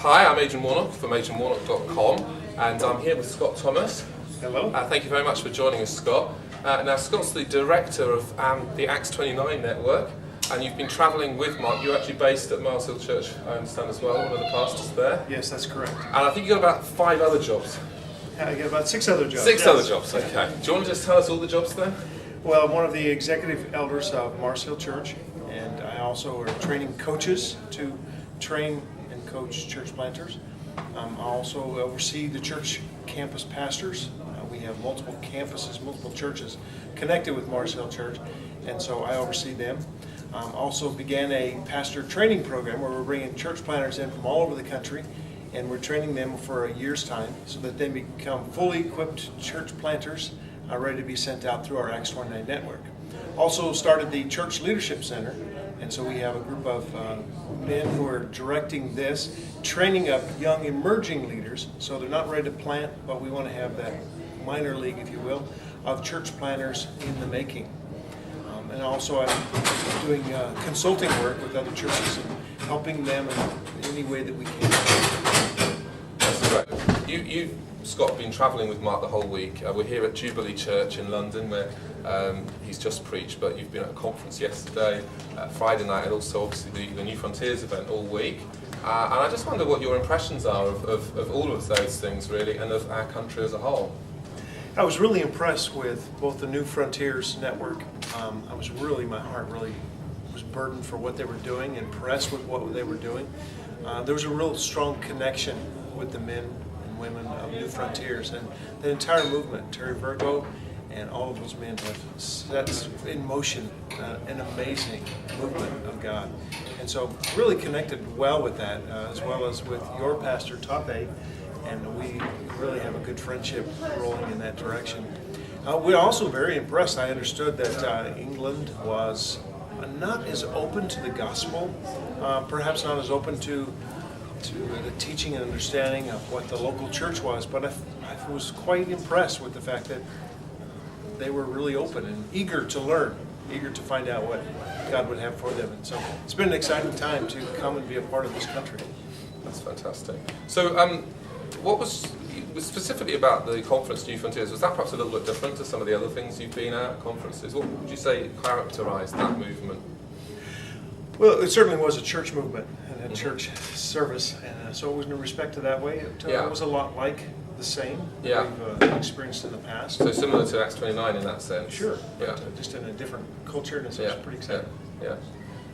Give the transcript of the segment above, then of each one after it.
Hi, I'm Adrian Warnock from adrianwarnock.com, and I'm here with Scott Thomas. Hello. Thank you very much for joining us, Scott. Now, Scott's the director of the Acts 29 network, and you've been travelling with Mark. You're actually based at Mars Hill Church, I understand, as well, one of the pastors there. Yes, that's correct. And I think you've got about 5 other jobs. I got about 6 other jobs. 6 other jobs, okay. Do you want to just tell us all the jobs then? Well, I'm one of the executive elders of Mars Hill Church, and I also are training coaches to train and coach church planters. I also oversee the church campus pastors. We have multiple campuses, multiple churches connected with Mars Hill Church, and so I oversee them. Also began a pastor training program where we're bringing church planters in from all over the country, and we're training them for a year's time so that they become fully equipped church planters ready to be sent out through our Acts 29 network. Also started the Church Leadership Center, and so we have a group of men who are directing this, training up young emerging leaders, so they're not ready to plant, but we want to have that minor league, if you will, of church planters in the making. And also I'm doing consulting work with other churches and helping them in any way that we can. That's great. You Scott, been travelling with Mark the whole week. We're here at Jubilee Church in London, where he's just preached, but you've been at a conference yesterday, Friday night, and also obviously the New Frontiers event all week. And I just wonder what your impressions are of all of those things, really, and of our country as a whole. I was really impressed with both the New Frontiers network. My heart really was burdened for what they were doing, impressed with what they were doing. There was a real strong connection with the men and women of New Frontiers, and the entire movement. Terry Virgo and all of those men have set in motion an amazing movement of God. And so really connected well with that, as well as with your pastor, Tape, and we really have a good friendship rolling in that direction. We're also very impressed. I understood that England was not as open to the gospel, perhaps not as open to the teaching and understanding of what the local church was, but I was quite impressed with the fact that they were really open and eager to learn, eager to find out what God would have for them. And so it's been an exciting time to come and be a part of this country. That's fantastic. So what was specifically about the conference New Frontiers, was that perhaps a little bit different to some of the other things you've been at conferences? What would you say characterized that movement? Well, it certainly was a church movement and a church service, and so it was in respect to that way. It was a lot like the same that we've experienced in the past. So similar to Acts 29 in that sense? Sure, yeah. But, just in a different culture, and so it's pretty exciting. Yeah.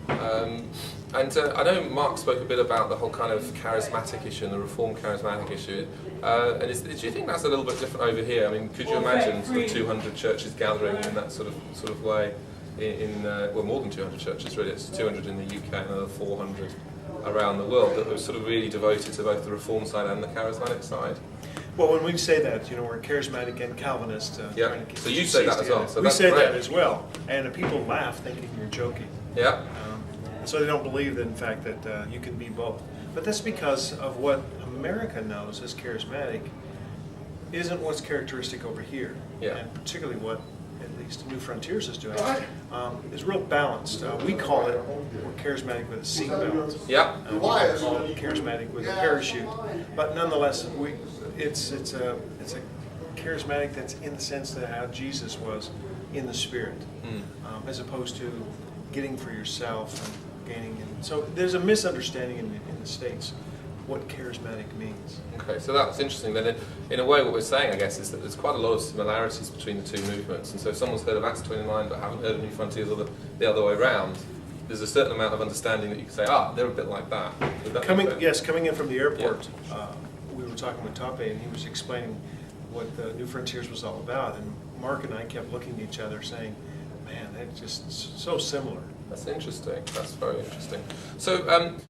I know Mark spoke a bit about the whole kind of charismatic issue and the reform charismatic issue. Do you think that's a little bit different over here? I mean, could you imagine sort of 200 churches gathering in that sort of way? Well, more than 200 churches really. It's 200 in the UK and another 400 around the world that were sort of really devoted to both the reform side and the charismatic side. Well, when we say that, we're charismatic and Calvinist. Trying to keep so you say that as well. So we say that as well, and people laugh thinking you're joking. Yeah. So they don't believe that, in fact, that you can be both. But that's because of what America knows as charismatic isn't what's characteristic over here, and particularly what at least New Frontiers is doing, is real balanced. We call it charismatic with a seatbelt. Yeah. We call it charismatic with a parachute. But nonetheless, it's a charismatic that's in the sense that how Jesus was in the Spirit, as opposed to getting for yourself and gaining. So there's a misunderstanding in the States what charismatic means. Okay, so that's interesting. Then, in a way, what we're saying, I guess, is that there's quite a lot of similarities between the two movements. And so, if someone's heard of Acts 29 but haven't heard of New Frontiers or the other way around, there's a certain amount of understanding that you can say, they're a bit like that. Coming in from the airport, we were talking with Tape, and he was explaining what the New Frontiers was all about. And Mark and I kept looking at each other, saying, "Man, they're just so similar." That's interesting. That's very interesting. So.